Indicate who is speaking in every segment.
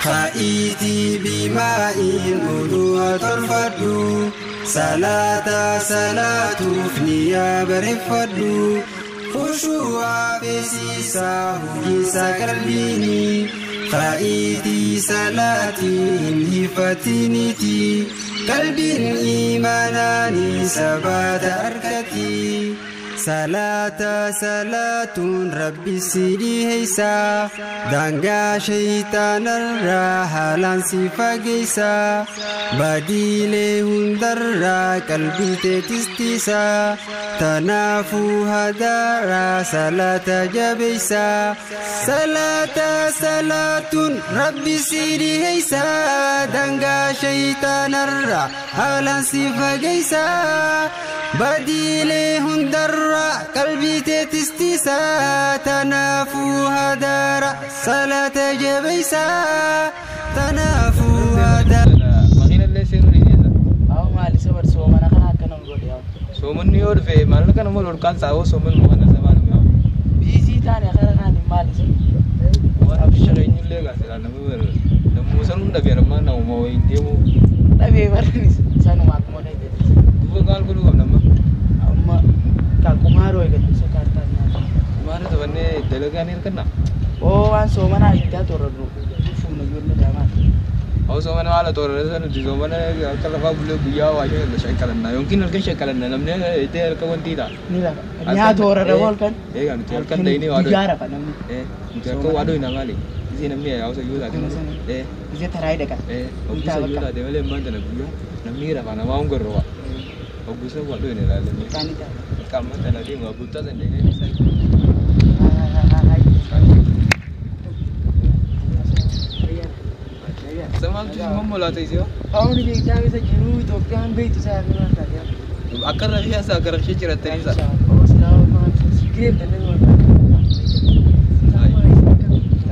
Speaker 1: خائتي بماء أدوها ترفدو صلاة فنيا برفدو خشوع بسيسا هجيسا قلبيني خائتي صلاتي هفتنتي قلبي إيماناني سبات أركتي صلاة ربي سيدي هيسا دانغا شيطان الرحلان سيفاقيسا بديلي هندر قلبي تتستيسا تنافو هدارا صلاة جبيسا صلاة ربي سيدي هيسا دانغا شيطان الرحلان سيفاقيسا بديلي هندر قلبي تتستيسا تنافو هدارا صلاة جبيسا تنافو هدارا
Speaker 2: مغين اللي سيرو نيجا
Speaker 3: أو مالي سبر سومنا كنا نقول يا
Speaker 2: سومن نيور في مالنا كنا مول كان ساو سومن مغنا زمان ما
Speaker 3: بيزي تاني خير كان مالي سبر
Speaker 2: وابشر ينيل لغا سلا نمبر نموسن دبي رما نومو ينديمو
Speaker 3: دبي برني سانو ماك مو دبي
Speaker 2: دو قال كلو قبل ما
Speaker 3: أما كاكومارو يكتب سكارتان
Speaker 2: مارا سبني دلغاني كنا
Speaker 3: أو أن سومنا إنتا تورو فون يقول جماعة
Speaker 2: أو سومنا على تورو دي سومنا كلا فابلو بيا واجه لشيء كلنا يمكن نلقى شيء كلنا نمني إيه الكون تيدا
Speaker 3: نلا نيا تورو رول كان
Speaker 2: إيه كان كان ده ini waduh
Speaker 3: بيجارة كان نمني
Speaker 2: إيه كان waduh ini ngali di sini namanya ya usah jual kan إيه
Speaker 3: بيجي تراي دكان
Speaker 2: إيه bisa jual ada malah mana nak buat namni apa nama orang gerwa aku bisa waduh ini lah
Speaker 3: كان itu
Speaker 2: kamu tanah dia nggak buta dan dia ini saya sama tu semua mula tu sih
Speaker 3: أو نيجي تعمل سجلوا توقعان بيت سافر ما تاجر
Speaker 2: akar lagi asa akar sih cerita ini sah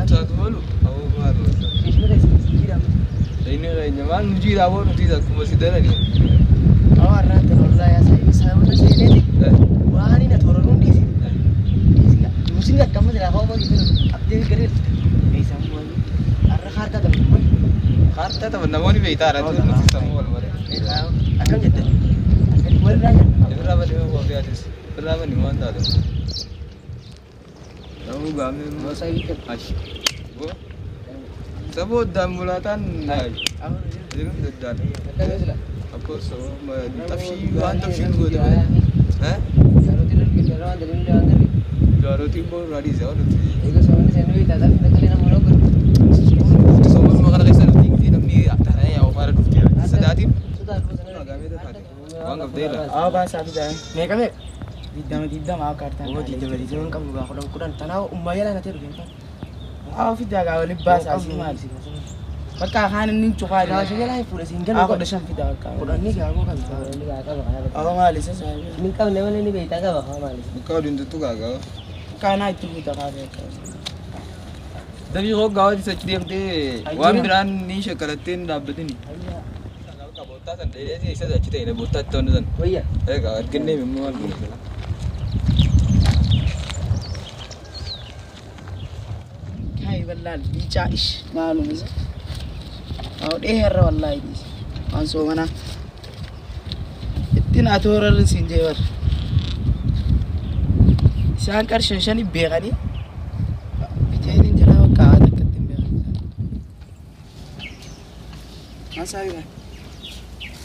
Speaker 2: satu malu aku malu ini lah nyaman nuji rawo nuji dah aku masih dah ni harta tu benda mana beita ada tu nanti semua orang berapa dia mau biar berapa ni mana tu kamu kami asyik bu sebut dan mulatan jadi dah apa so tafsir tu tu Jaro timbo radi jauh tu semua makan lagi sana tinggi namni atas ya awal tu sudah tim kami tu tadi orang kau dah
Speaker 3: أو بس أبي ده ميكا ديدام أو كارتان أو ديدام كم بقى خلنا كوران تناو أمبايا لا نتيرو كيف أو في ده قاول لباس أسي مال سي بكا خان نين تشوفا ده شيء لا يفور سينجل أو كدشان في ده كوران نيجي أو كذا أو مال سي
Speaker 4: Ni kau level ni beita ka ba mali.
Speaker 2: kau di tu kagak
Speaker 3: كان هاي تبي تقابل
Speaker 2: tapi kau gawa di seceri yang te wan beran ni sekalatin dah betul ni kau botas dan dia sih saya cerita ini botas tu ni
Speaker 4: Oh iya.
Speaker 2: kau kene memang boleh
Speaker 3: هاي والله بيجاش معلوم إذا أو ده هر والله دي أنسو أنا التين أتورا للسنجور سانكر شنشاني بيغني بتهيني جلاو كعادة كتم بيغني ما سايبه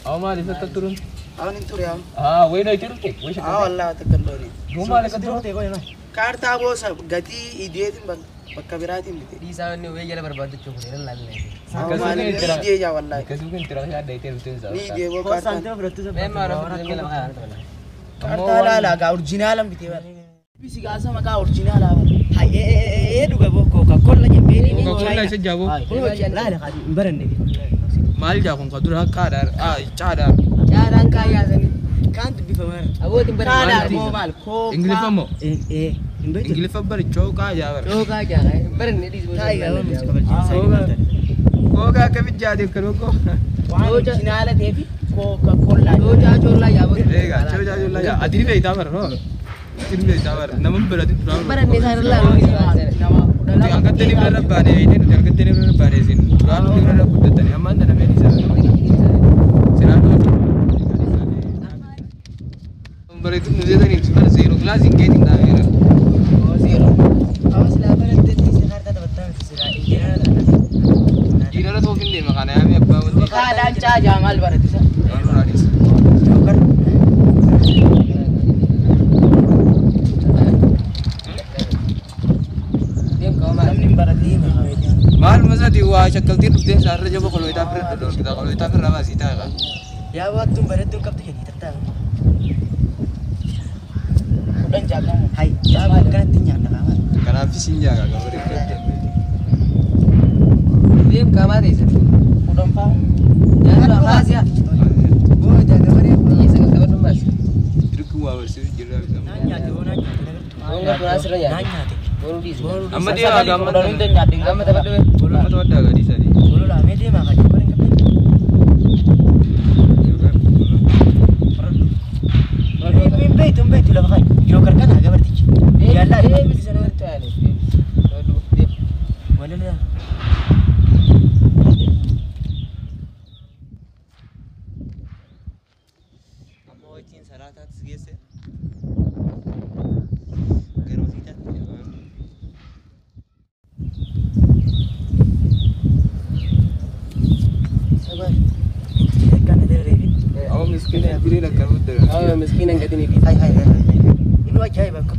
Speaker 2: awak mali saya turun
Speaker 3: أو ننتوري أو
Speaker 2: wait nak turun ke wait
Speaker 3: والله تكلوني
Speaker 2: rumah nak turun ke kau ni
Speaker 3: كارتا بوسا غتي إيديتين بكبيراتين بتي
Speaker 4: Di sana ni we jala berbatu cukup ni lalu ni.
Speaker 3: أو ما نيجي يا والله
Speaker 2: kasi mungkin terasa ada itu betul sah
Speaker 3: نيجي वो كارتا
Speaker 4: Memang orang tu jala makan tu.
Speaker 3: كارتا لا لا كا أورجينالم بتي بيسي كاسا ما كا أورجينال هاي إيه دوغا بو كوكا كولا جمبيري ني
Speaker 2: Coca-Cola saya jawab
Speaker 4: لا لا خادي برن ni.
Speaker 2: mal jawab kau dur hak kadar cara
Speaker 4: Jarang kaya sini.
Speaker 3: كانت بفمر
Speaker 4: Abu timbar
Speaker 3: كالا مو مال كوكا
Speaker 2: English apa
Speaker 4: eh
Speaker 2: English apa coba jawab
Speaker 4: Coba aja kan. Beren ni di sebelah.
Speaker 2: Coca kami jadi keroko
Speaker 3: أورجينال تبي كوكا كولا
Speaker 4: Coba coba ya bu.
Speaker 2: coba jawab lah adiri beita ber no adiri beita ber nama berarti
Speaker 4: Beren ni sana lalu.
Speaker 3: نما
Speaker 2: angkat tadi berapa bane ini angkat tadi berapa bane sin lalu di berapa buat tadi aman dan apa ini selalu nomor itu nulis tadi cuma zero kelas ini tinggal ya
Speaker 4: oh zero awas lah apa nanti di Jakarta dapat sira
Speaker 2: ini ada tuh film makanya kami apa untuk
Speaker 3: Keadaan cah jamal berarti sah.
Speaker 2: Mal masa diwa cakal tidur dia sehari aja kalau kita pernah kita kalau kita pernah masih tahu kan
Speaker 4: ya waktu barat tuh kap tuh jadi tertawa
Speaker 3: Udah jaga.
Speaker 4: hai ya bukan tinya nak amat
Speaker 2: karena visinya kan kalau mereka
Speaker 4: dia kamar itu
Speaker 3: Udah pang.
Speaker 4: jangan bahas ya oh jaga mana iya sangat kawan mas
Speaker 2: itu gua bersih jelas
Speaker 4: nanya tuh nanya
Speaker 3: Enggak pernah seru ya.
Speaker 4: nanya tuh
Speaker 3: Baru di.
Speaker 2: amma dia agama
Speaker 3: Udah itu nyating.
Speaker 4: Amma dapat duit.
Speaker 2: belum tuh ada gak di sana
Speaker 4: Dulu lah media makan paling kapan mimpi tumbe tu lah makan joker kan agak berarti ya lah
Speaker 3: bisa sana bertanya. Aduh, dia.
Speaker 4: boleh lah kamu izin salata segese gerosita sabar kan ada revi
Speaker 2: awam miskin ya diri nak kamu tuh
Speaker 3: Oh, miskin yang gati ni.
Speaker 4: hai ini wajah bangkok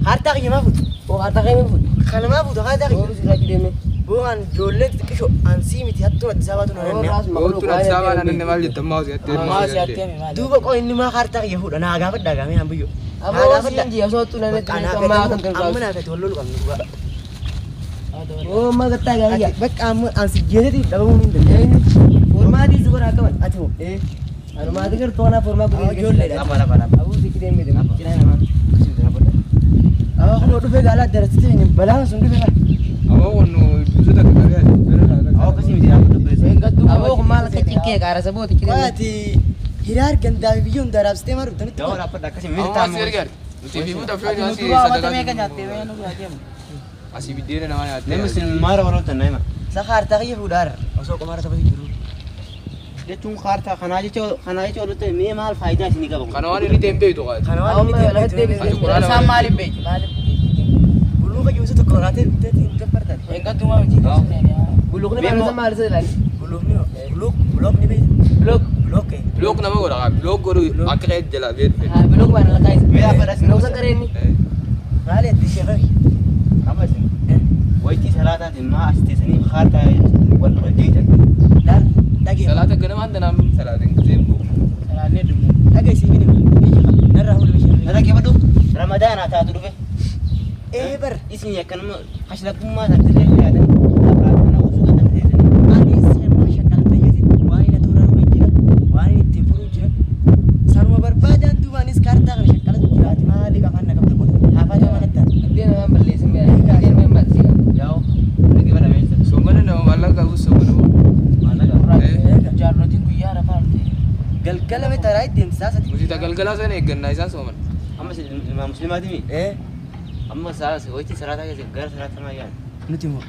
Speaker 4: harta kaya mabut
Speaker 3: Oh, kata kayo mo.
Speaker 4: kalau mabut harta
Speaker 3: Oh,
Speaker 4: kaya
Speaker 3: sila kide me.
Speaker 4: bukan jolet kisho ansi miti hattu at sabat
Speaker 3: Oh,
Speaker 4: nanya
Speaker 3: ras
Speaker 2: oh tuh ada sama nana nemal itu mau sih
Speaker 3: Mas ya tiyan mi.
Speaker 4: duba ko ini mah harta kaya huda na agafat daga mi ambiyo
Speaker 3: Abo si Anji, so tu na net
Speaker 4: anak
Speaker 3: ni sama kan kan.
Speaker 4: amma na ka tollu kan duba
Speaker 3: Oh, magata
Speaker 4: ya
Speaker 3: gaya.
Speaker 4: bak amma ansi jere di daga mun de
Speaker 3: Forma di siguro akawan.
Speaker 4: atu
Speaker 3: Ano madigar to na forma ko.
Speaker 4: jolle da
Speaker 3: Abo si kide me de. Kina naman.
Speaker 4: aw ko do fe gala darasti ni bala sundu be
Speaker 2: awam no itu tak ada
Speaker 4: aw kasi mi dia ko be
Speaker 3: Abo ko mal ka tike kara sa bot kide.
Speaker 4: ati hirar ganda biyun darabste maru tan to
Speaker 2: awam masih kan TV mu tak faham masih
Speaker 3: Mata me kanya te me no gatiam.
Speaker 2: masih video namanya
Speaker 4: mara wala tan naima sa harta kaya hudar aso ko mara tabati juru de tun harta khanaji cho te me mal faida sini ka
Speaker 2: karena orang ini tempe itu kan
Speaker 3: Abo me lahat de sa mali be. Mali.
Speaker 4: bulu ka jusu to korate te te parta
Speaker 3: Enggak tuma uji. Buluk na sa mali sa lan.
Speaker 4: buluk ni buluk ni be
Speaker 3: Buluk.
Speaker 4: buluk ke
Speaker 2: blog nama gua kan blog gua akhirnya jalan
Speaker 3: Ha, buluk ba na guys.
Speaker 4: Mira, para
Speaker 3: Buluk sa karen ni.
Speaker 4: mali di shefa kama sin waiti salata din ma astisani kharta wal wajita la dagi
Speaker 2: salat gana mana nam salat yang tempo
Speaker 3: Salane dum.
Speaker 4: dagi sini narra hulu bishi narra ke badu ramadan ata adu be bar isni yakan ma hashla kuma ta tare ya da na usu da tare ani sai ma shakal ta yati wani na tura ru jira wani tefuru jira sarma barbadan tu wani skarta ga shakal jira ti ma liga kan na ka ko hafa ta manata
Speaker 3: Dia naman bali sa me. Dia me mat siya.
Speaker 4: yao lagi mana me
Speaker 2: so mana nama malah kau so mana
Speaker 4: mana ga
Speaker 3: Jarno tin kuya ra pa.
Speaker 4: galgala me tarai dem sa sati
Speaker 2: mesti tak galgala sana ikan naik so mana
Speaker 4: amma muslimati mi amma sa waiti salata ga gar salata ma yan nutimo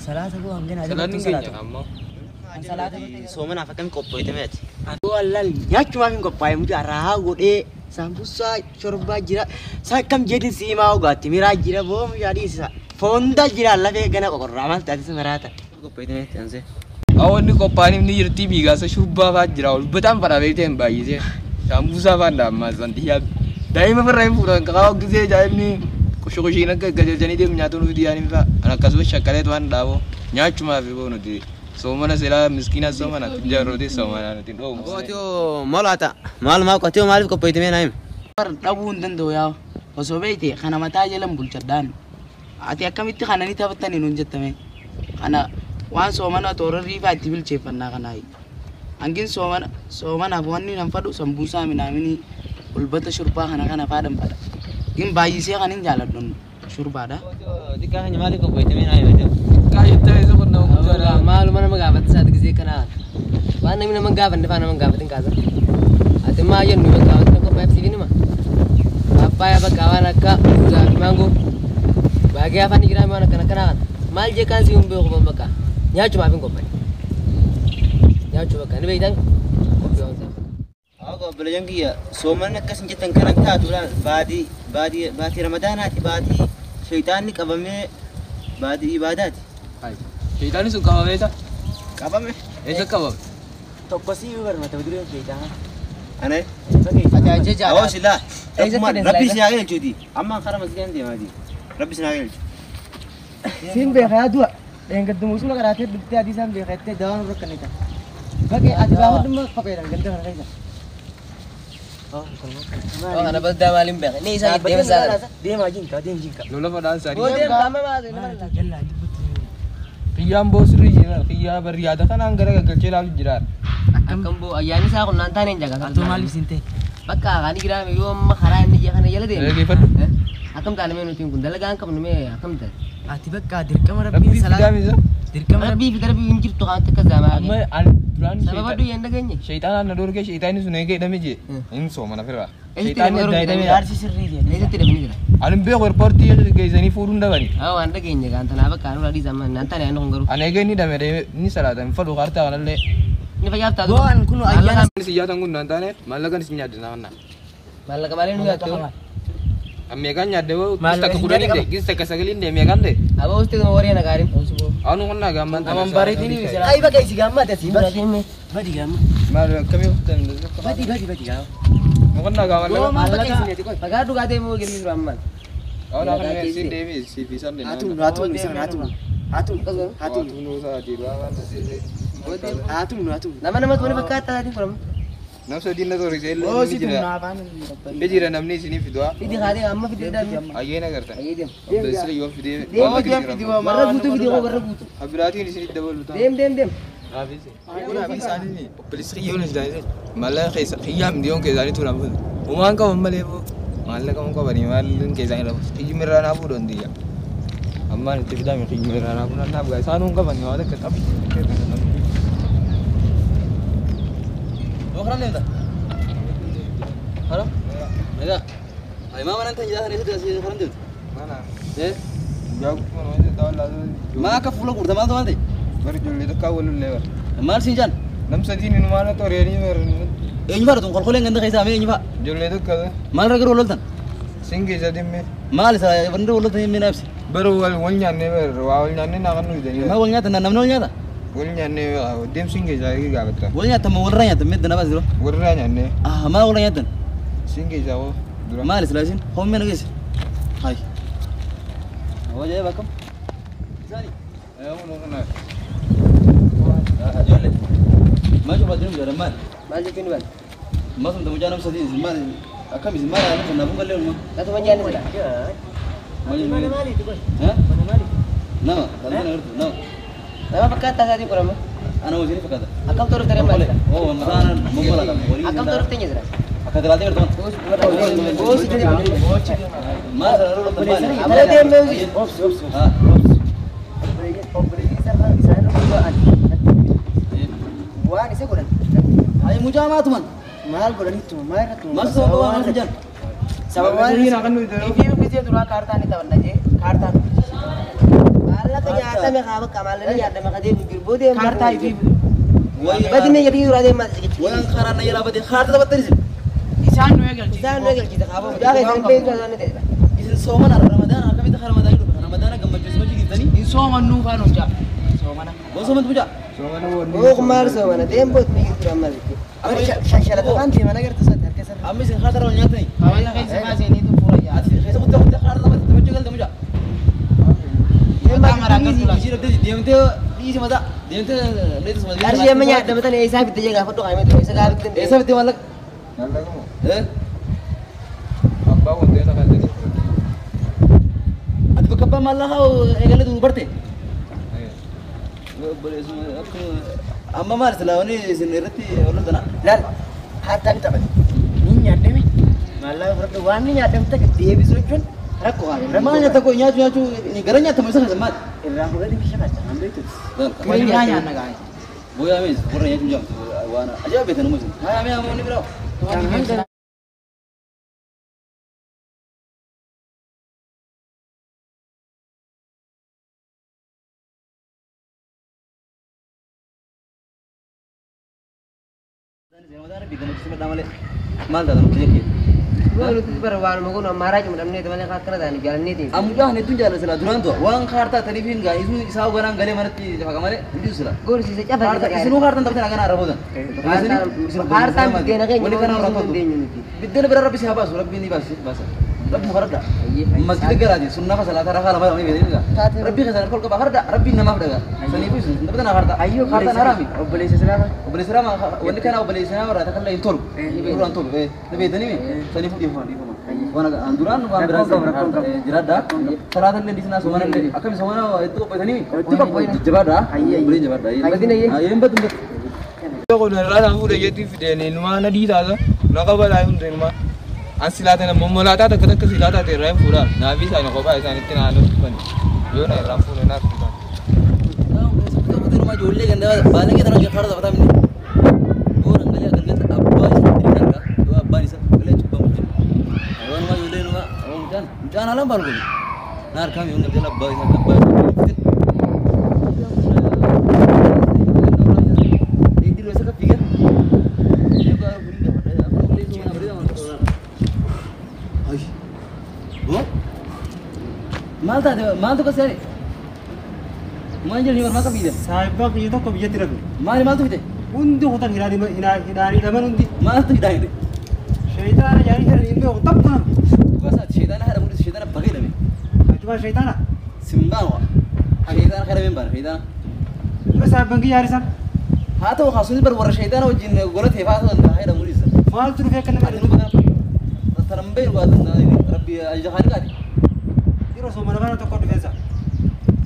Speaker 4: salata ko angena
Speaker 2: salat ni ganya amma
Speaker 3: Salata
Speaker 4: somana fakan koppo ite met wallal nyachu ma min koppo ay muti araha gode sambusa chorba jira sa kam jadi sima o gatti mira jira bo mu jadi sa fonda jira alla be gana ko ramal tadi semarata koppo ite met anse
Speaker 2: awal ni kau panik ni jadi biga so shubha bajra betam pada bete bayi je sambusa banda mas dia dai ma pernah pura kau gede jai ni kushi nak gajah jani dia menyatu nu dia ni pak anak kasus syakale tuan dawo nyacu ma vivo nu dia so mana sila miskina so mana jaro dia so mana nanti oh
Speaker 4: ko tio malata mal ma ko tio mal koppo ite me naim
Speaker 3: Par dabun dan do yaw. Oso beite kana mata jalan bulchadan. Ati akamitti kana ni tabatani nun jettame. Kana wan so mana to rifa tibil chefanna kana ai. Angin so mana bonni nan fadu sambusa minamini ulbata shurba kana fadam pada. Gin bayi se kanin jalan don shurba da.
Speaker 4: dikah hanya mal koppo ite me naim itu
Speaker 2: kaya itu itu pernah ujar
Speaker 3: Malu mana magabat sa tigse kana. Wana mina magabat na pana magabatin kaza. Ati mayon mi magabat na ko Pepsi ni ma. Apa ya bagawan ka udah mango. Bagi
Speaker 4: Lagi apa nih kira mana kena mal je kan sih umbe ko baka. Nya cuma pin ko bani. Nya cuma kan be dan ko be on. Ako belayan kia soman kas jetan kan ta tulan badi Ramadanati badi syaitan ni kabame badi ibadat.
Speaker 2: Hai. Syaitan su kabame ta?
Speaker 4: Kabame.
Speaker 2: Esa kabame.
Speaker 4: To pasi ber mata bidure syaitan.
Speaker 3: Ane?
Speaker 4: Aja aja.
Speaker 3: Awas lah.
Speaker 4: Esa
Speaker 3: Rabbi sinagel judi. Amma khara masjidan dia madi. Rabbi sinagel.
Speaker 4: Sim be khaya dua. Yang ketemu sudah karate bukti adi sam be khate dawan ro kanita. Bagi adi bawah dum kaperan ganda kaisa. Oh, ana badda malim be. Ni isa dia masala. Dia majin ka, dia jinka.
Speaker 2: Lola pada sari.
Speaker 4: Oh, dia kama ma de jalla.
Speaker 2: Qiyam bosri jira. Qiyam riyada kan angara galche lalu jirar.
Speaker 4: Akam bo ayani sa ko nanta ne jaga. To malim sinte. Bakka gani gira me yo ma khara ni jaga yala de.
Speaker 2: Lagi fadu.
Speaker 4: Akam tane me nutin kundala gan kam me akam ta.
Speaker 3: Ati bakka dirkam
Speaker 2: Rabbi
Speaker 3: Rabbi salat.
Speaker 2: sidamiza.
Speaker 3: Dirkam
Speaker 4: Rabbi fi darbi injir to kan ta zama.
Speaker 2: Amma al duran
Speaker 4: Sababa du yanda ganye.
Speaker 2: syaitan na dor ke syaitan su ne ke damije. In so mana firwa.
Speaker 4: Syaitan
Speaker 2: Syaitan
Speaker 4: ne
Speaker 2: dai dai.
Speaker 3: Yarsi sirri dia.
Speaker 4: Esa tidak benar.
Speaker 2: Alim be ko reporti ke zani furun da bani.
Speaker 4: Oh, anda ganye kan tanah bakka anu di zaman nanta ne anu ngaru.
Speaker 2: Anege ni da mere ni salatan fadu garta wala le.
Speaker 4: Ni fa yarta do.
Speaker 3: Doan kuno ayana.
Speaker 2: Si yatan gun nantane malagan sinya de na.
Speaker 4: Malla kemarin nu yato.
Speaker 2: Amegan nyade wo kista ka kudani de kista ka sagalin de megan de.
Speaker 4: Aba usti ko wari na garim.
Speaker 2: Anu konna gamman.
Speaker 3: Amam bari tini bisa.
Speaker 4: Ai baka isi gamma ta si bati me.
Speaker 3: Badi gamma.
Speaker 2: Mal kami hutan.
Speaker 3: Badi gamma.
Speaker 2: Mukonna gawan
Speaker 3: Oh,
Speaker 2: le.
Speaker 3: Malla
Speaker 4: Baka
Speaker 3: ka.
Speaker 4: isi ne ko. Baka du gade mo giri ramman.
Speaker 2: Oh na kan si Devi si Visan de.
Speaker 3: Hatun bisa hatun. Hatun. Hatun.
Speaker 2: Nu sa di rawan
Speaker 3: Hatun.
Speaker 4: Nama tu ni bakka ta di kolam.
Speaker 2: Nafsa dinna to risel.
Speaker 3: Oh, si
Speaker 2: jira.
Speaker 3: tunna ban.
Speaker 2: Bejira namni sini fidwa.
Speaker 4: Idi khade amma fi da.
Speaker 2: Aye na karta.
Speaker 4: Ai dem.
Speaker 2: Besri yo fide.
Speaker 3: Oh, dia video
Speaker 4: Marra butu video marra butu.
Speaker 2: Abirati ni sini double uta.
Speaker 4: Dem.
Speaker 2: Avise. Kuna bisani ni. Polisi yo ni dai. Mala khisa khiyam dion ke zani tuna bu. Uman ka mammale bu. Mala ka mun ko bani mal ke zani la. Khimira na bu don dia. Amma ni tibda mi khimira na bu na bu sanu ka bani wala ka tab.
Speaker 3: Okram lenda. Halo? Mega. Ay mama nanti jalan itu dari okram itu.
Speaker 2: Mana?
Speaker 3: Jauh.
Speaker 2: Dawla.
Speaker 3: Ma ka fulo kurta ma tuh
Speaker 2: Bari julli to kawul lewa.
Speaker 3: Mal sinjan.
Speaker 2: Nam sadini no mana to reni mer.
Speaker 3: Ini baru tuh kalau ngenda kaisa me ini pak.
Speaker 2: Julli to ka.
Speaker 3: Mal raga rolol tan.
Speaker 2: Singi jadi me.
Speaker 3: Mal saya bener rolol tan me nafsi.
Speaker 2: Baru wal wonya ne ber wal nyanne na kan udah.
Speaker 3: Ma wolnya tan nam nolnya ta.
Speaker 2: Wonya ne dem singi jadi ga bata.
Speaker 3: Wolnya tan wolranya tan me dana basiro.
Speaker 2: Wurra nyanne.
Speaker 3: Ah ma wolnya tan.
Speaker 2: Singi jawo. Dura.
Speaker 3: Mal selasin. Hom me nagis. Hai. Awo jaya bakam. Sani.
Speaker 2: Ayo no kana.
Speaker 3: Ajole. Ma coba dulu jalan mal.
Speaker 4: Maju pin ban.
Speaker 3: Ma sun tamu janam sadi mal. Akam is mal ana tan nabung galle ma.
Speaker 4: Kata manjani sila.
Speaker 3: Mali
Speaker 4: Mana mali tu koi.
Speaker 3: Hah?
Speaker 4: Mana mali.
Speaker 3: Nama, tanpa ngerti. Nama.
Speaker 4: Nama bakka ta sadi kolam.
Speaker 3: Ana mau sini fakata.
Speaker 4: Akam turut dari mana?
Speaker 3: Oh, makanan mongol ada.
Speaker 4: Akam turut tinggi sila.
Speaker 3: Akata latih teman.
Speaker 4: Oh, si jadi.
Speaker 3: Mas lalu teman.
Speaker 4: Ada dia music.
Speaker 3: Ah.
Speaker 4: Wah, ni saya kurang.
Speaker 3: Ayo mujama teman.
Speaker 4: Mahal kurang itu, mahal itu.
Speaker 3: Mas to bawa mas jan.
Speaker 4: Sama mahal.
Speaker 2: Ini akan itu.
Speaker 4: Review bisa dulu karta ni tawan aja. Karta. Mahal tu nyata me kamu kamal ni nyata me kade bibir bode. Karta itu. Bagi ni jadi urade mas sikit.
Speaker 3: Wang karana yala bade kharta dapat tadi.
Speaker 4: Isan nuegal kita kamu. Jangan sampai itu sana deh.
Speaker 3: Isin soman Ramadan, kami tak Ramadan itu. Ramadan gambar jual kita ni.
Speaker 4: Soman nu kan uja. Soman.
Speaker 3: Bos soman puja.
Speaker 2: So mana won.
Speaker 4: Oh, kemar soman. Dia buat mikir ramal itu. Apa syarat kan di mana kertas ada kesan.
Speaker 3: Amis kharta orang nyata ni.
Speaker 4: Awalnya kayak sama sini itu pura ya.
Speaker 3: Ati saya sebut tak kharta dapat teman jual teman jual.
Speaker 4: Dia marah kan tuh.
Speaker 3: Isi dapat dia itu isi mata. Dia itu itu semua.
Speaker 4: Harus dia menyadar betul ni saya betul jaga foto kami tu. Saya gak betul.
Speaker 3: Esa betul malak.
Speaker 2: Nalla ko.
Speaker 3: Eh?
Speaker 2: Abba won de na kan.
Speaker 3: At pagkapa malahaw egala tu berte. Boleh semua aku amma mar selawan ni sinirati ulun tanah.
Speaker 4: Lal, harta kita balik. Ni nyadar ni. Malah berdua ni nyadar kita dia bisa cun. Rakku kan.
Speaker 3: Ramanya tak kau nyacu ni garanya tak masa semat.
Speaker 4: Irang boleh bisa baca. Ambil itu.
Speaker 3: Kau
Speaker 4: Nanya anak guys.
Speaker 3: boya mis, pura nyacu jam. Wana aja betul musim. Ayah ame ni bro.
Speaker 4: Jangan maal taatan jechuudha.
Speaker 5: Gua lutu berwarna mau guna marah cuma damne temannya kakak dan jalan ini.
Speaker 4: Amudah itu jalan sila duran tuh. Wang karta tadi pun gak isu isau garang gale mana ti jaga kamare itu sila.
Speaker 5: Gua sih siapa
Speaker 4: Karta isu karta tapi nak arah bodan.
Speaker 5: Karta dia nak
Speaker 4: Boleh kan orang tuh. Bidana berapa siapa surab bini bahasa. Rabbi harda. Masjid garage sunnah ka salat rakha lamar ini beda enggak. Rabbi khazan kol ka harda Rabbi nama daga. Sani pun sunnah tapi nak harda.
Speaker 5: Ayo
Speaker 4: Karta narami.
Speaker 5: boleh seselama.
Speaker 4: Boleh serama wani kana boleh serama rata kan lain tol. Uruan tol. Nabi tani mi. Sani pun di mana. Wana anduran wan berasa jirada. Salatan di sana somana akan somana itu apa tani mi.
Speaker 5: Itu apa poin?
Speaker 4: Jabada. Boleh jabada.
Speaker 5: Madina ye.
Speaker 4: Ayo embat embat.
Speaker 2: Ko na rana hu da yati fide ne numa na di da na ka ba la hun de numa asilata na momolata ta kada kasilata te rai fura na bisa na ko ba isa ni tina no ban yo na ram fura na ku
Speaker 4: Kita rumah julle ganda baleng kita nak khara bata minni. Orang gale agar kita abba isa trinar ka. Yo abba isa gale chupa mujin. Awan ma julle numa awon jan alam baru gani. Nar kami unga jala abba isa abba. Ini dulu saya pikir. Dia baru beri kepada apa boleh cuma beri sama orang. Ay. Oh? Mal tu kasih. Manjil ni orang macam ini.
Speaker 6: Sahiba kita kau biar tidak.
Speaker 4: Mal tu kita.
Speaker 6: Undi hotan hirani zaman undi.
Speaker 4: Mal tu kita ini.
Speaker 6: Syaitan jadi hari ini otak pun.
Speaker 4: Bahasa syaitan ada mulut syaitan bagi lagi.
Speaker 6: Itu kan syaitan.
Speaker 4: Simbang wah. Syaitan kira member syaitan.
Speaker 6: Itu sahiba kita hari san.
Speaker 4: Hatu khasuni berwara syaitan wajin golat hebat tu anda ada mulut.
Speaker 6: Mal tu rufia kena
Speaker 4: Ada nu bagai. Terlambat gua tu ini. Rabbi ajaran kali.
Speaker 6: Itu semua orang tu kau defensa.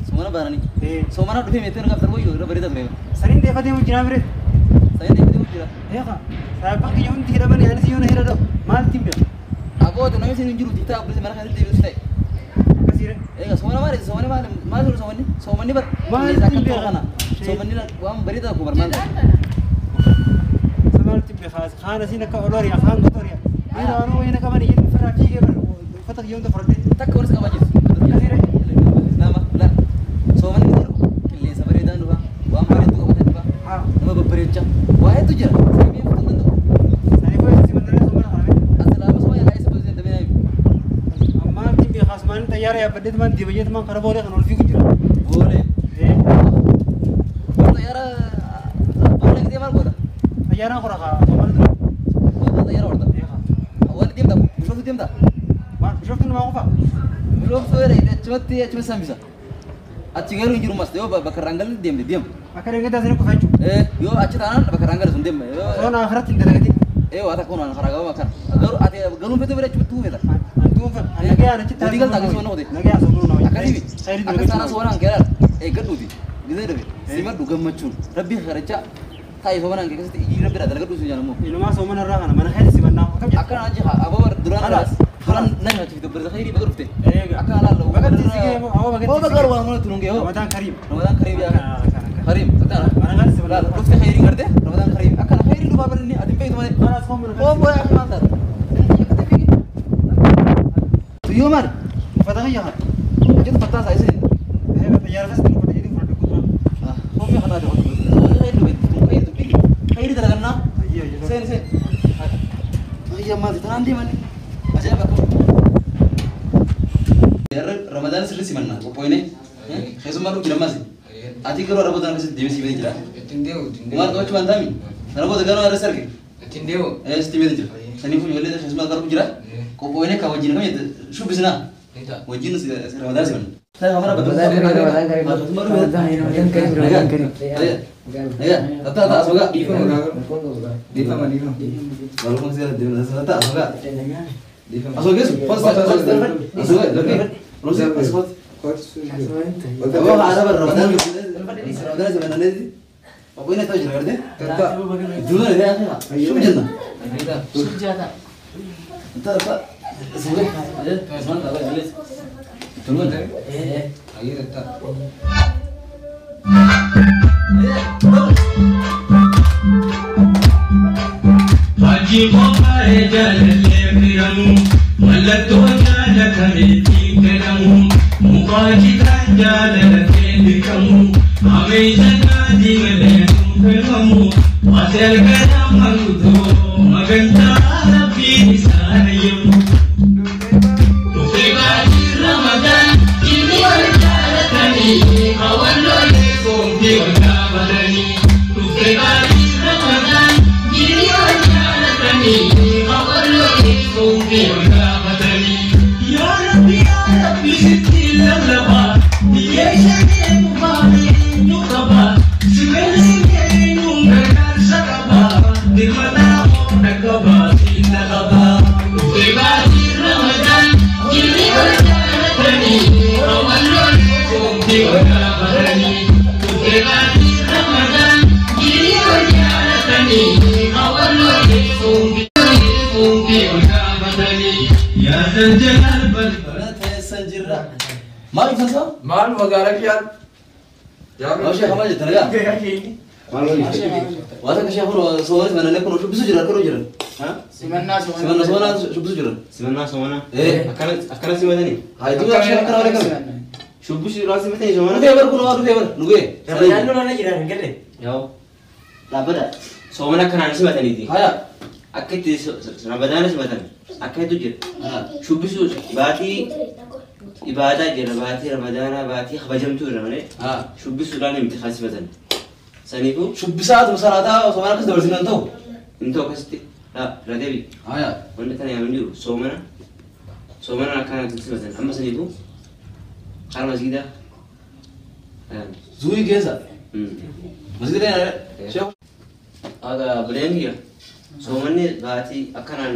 Speaker 4: Semua barang ni. Semua orang tu meter kan terboy. Rabbi berita berita.
Speaker 6: Sering dia pada mungkin ambil.
Speaker 4: Saya ni kita mungkin.
Speaker 6: Ya kan. Sahiba kita undi hira bani ane siapa hira do. Mal timbe.
Speaker 4: Aku tu nama sini juru kita aku sebenarnya kan dia mesti.
Speaker 6: Kasih.
Speaker 2: Somani ni ber.
Speaker 6: Mal
Speaker 2: Ni zakat
Speaker 6: timbe.
Speaker 2: tu kana. Somani la wam berita aku berman.
Speaker 6: Mal timbe khas. Khana sini kau olori afan kau tori. Ini orang ini kau mana ini ferati ke ber. Fatah yang tu ferati.
Speaker 2: Tak kau sekarang macam.
Speaker 6: Kasih.
Speaker 2: Nama la. Somani ni ber. Kili sabari dan dua. Wam berita aku berita dua. Nama berpercaya. Wah itu je. Saya ni betul betul.
Speaker 6: Sani kau isi bandar semua orang.
Speaker 2: Assalamualaikum semua yang lain seperti yang demi.
Speaker 6: Mal timbe khas mana tayar ya pada teman dia banyak teman kerja boleh kan oleh fikir.
Speaker 2: Boleh. Tayar boleh kita mal kota.
Speaker 6: Tayar aku raka. Mal tu.
Speaker 2: Kota tayar orda. Awal tim dah. Besok tim dah.
Speaker 6: Mal besok tu nama apa?
Speaker 2: Belum sore ini cuma sambil sah. Acigaru injur mas deo bakar ranggal diam.
Speaker 6: Akhirnya kita sini kau faham.
Speaker 2: Yo aci tanah bakar ranggal sundem.
Speaker 6: Kau nak akhirat tinggal lagi.
Speaker 2: Wata kono an kharaga makan. Agar ati galum beto bere cuma tu beta.
Speaker 6: Antum faham. Lagi ada cerita.
Speaker 2: Tinggal tak semua node.
Speaker 6: Lagi ada sebelum nama.
Speaker 2: Akan ini.
Speaker 6: Saya di
Speaker 2: Akan tanah seorang gelar. Gedudi. Gitu deh. Sima duga macun. Rabbi kharaja. Tai seorang ke kasi ira bera dalam gedu sujana mu.
Speaker 6: Ini mah semua neraka. Mana hari sih mana?
Speaker 2: Akan aja ababar duran ras. Duran nanya cerita berzakhiri bagar ufte. Akan ala lo.
Speaker 6: Bagat sih ke? Awak bagat.
Speaker 2: Oh bagar wa mana turun ke?
Speaker 6: Ramadan Karim.
Speaker 2: Ramadan Karim ya. Karim. Kata.
Speaker 6: Mana hari sih mana?
Speaker 2: Ufte khairi करते Ramadan Karim. Akan khairi lu babar ini adim pe तुम्हारे.
Speaker 6: Mana semua mana?
Speaker 2: Oh boy aku mantar. Tu yo mar.
Speaker 6: Pada kaya kan?
Speaker 2: Jadi patah saya sih.
Speaker 6: Kata ya ras tu pada jadi produk kuda.
Speaker 2: Oh me khana do. Khairi lu khairi tu pilih. Khairi dalam na.
Speaker 6: Iya iya.
Speaker 2: Sen. Iya mal tanam dia man. Aja aku. Ramadan sering sih mana? Kau poinnya? Saya baru bilang masih. Ati kalau Ramadan kasih dia sih beda.
Speaker 3: Tindeu.
Speaker 2: Umar kau cuma tami. Ramadan kalau ada sergi.
Speaker 3: Tindeu.
Speaker 2: Sih beda. Tani pun jualan saya baru jira. Kau poinnya kau wajin kami itu. Shubi sana. Wajin sih Ramadan sih mana? Saya kamera betul.
Speaker 3: Ramadan Karim.
Speaker 2: Ya, tak semoga.
Speaker 3: Diva Maniva.
Speaker 2: Baru masih ada di sana tak semoga. Asal guys, pas. Asal lagi. Terus pas. Oh, ada Ramadan. Ramadan sebenarnya nanti. Apa ini tahu juga deh? Dulu ya, Shubi jana.
Speaker 3: Sujata.
Speaker 2: Tak. Semoga. Semoga tak jelas. Tunggu deh. Ayo tak.
Speaker 7: Haji Muhammad jalale biramu malato jala kameti kalamu mukajita jalale bikamu ame jana dimale kalamu
Speaker 8: maal fasa
Speaker 2: maal magaalaa kiyaan
Speaker 8: Masya kamu aja tenaga. Malu ini. Wasa kasih aku soalnya mana nek kono shubisu jira kono jira. Hah? Simana shubisu jira.
Speaker 4: Simana.
Speaker 8: Akan simana ni. Ha itu action akan oleh kamu. Shubisu jira simana ni simana. Favor kono adu favor. Nuge.
Speaker 4: Jangan nona jira ngene. Yo. Labada. Somana kan simana ni di.
Speaker 8: Haya.
Speaker 4: Akai ti Ramadan simana. Akai tu jira. Shubisu berarti ibadah jira berarti Ramadan berarti khabajam tu ramane. Shubisu dan ini khasibatan. Saniku
Speaker 8: Shubisa tu salata somana kas dorsinan tu.
Speaker 4: Into kasti. Radevi.
Speaker 8: Haya.
Speaker 4: Wanda kan yang menjuru. Somana akan khasibatan. Amma saniku. Kalau masjid dah.
Speaker 8: Zui gesa. Masjid ada. Siapa?
Speaker 4: Ada berengi ya. Somani berarti akan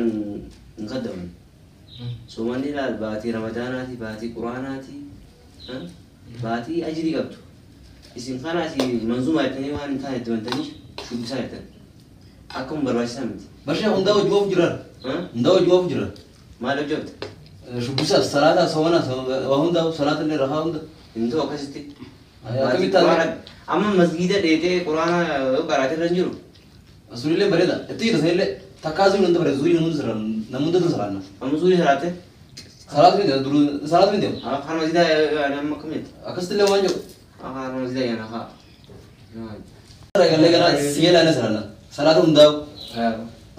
Speaker 4: ngkadam. Somani lah berarti Ramadanati, berarti Quranati, berarti ajri kabtu. Isin kana si manzuma itani wan tani tuantani shubisa itan. Akum berwasa mati.
Speaker 8: Basya unda jawab jiran. Unda jawab jiran.
Speaker 4: Malu jawab.
Speaker 8: Shubisa salata somana wahunda salata le raha unda.
Speaker 4: Into akasisti.
Speaker 8: Kami tanya.
Speaker 4: Amma masjid dete Quran karate ranjuru.
Speaker 8: Asulile bereda. Itu itu saya takazu nunda bereda zuri namun tu sarana.
Speaker 4: Amma suri salate.
Speaker 8: Salat ni dulu salat ni dia.
Speaker 4: Kan masjid ada amma kamit.
Speaker 8: Akasile wanjo.
Speaker 4: Kan masjid ya nak.
Speaker 8: Rega lega siela na sarana. Salat unda.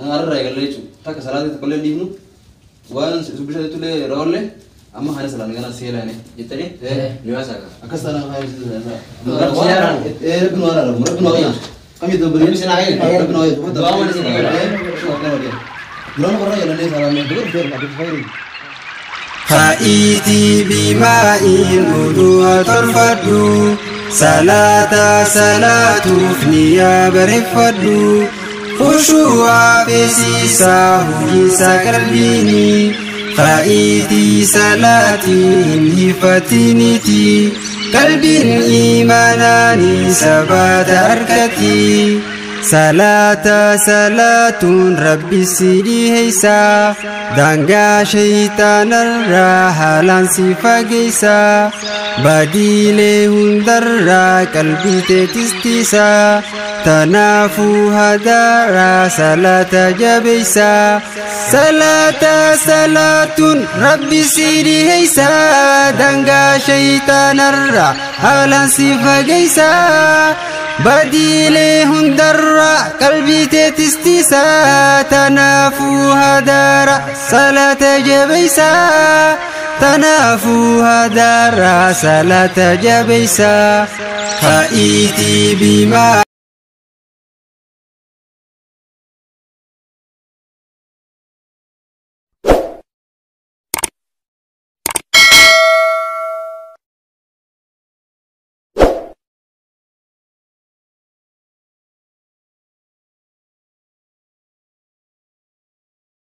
Speaker 8: Angar rega lechu. Tak salat itu kalau dihnu. Wan subisa itu le rolle. Amma hanya salat dengan siela ni.
Speaker 4: Itu ni? Niwasa ka.
Speaker 8: Akasana kaya itu sana. Benar. Kami tu beri
Speaker 4: Bisa nak air.
Speaker 8: Dua mana sini? Belum pernah jalan ni salam yang belum pernah tapi
Speaker 1: فائتي بماء وضوء ترفدو صلاة فنيا برفدو خشوع في سيسا هجيسا قلبيني فائتي صلاتي هفتنتي قلب إيماناني سبات أركتي صلاة ربي سيدي هيسا دانغا شيطان الراحة لانسي فاقيسا بديلي هندر قلبي تتستيسا تنافو هدارا صلاة جبيسا صلاة ربي سيدي هيسا دانغا شيطان الراحة لانسي فاقيسا بديلي هندر قلبي تتستيسا تنافو هدارا صلاة جبيسا تنافو هدارا صلاة جبيسا فائتي بما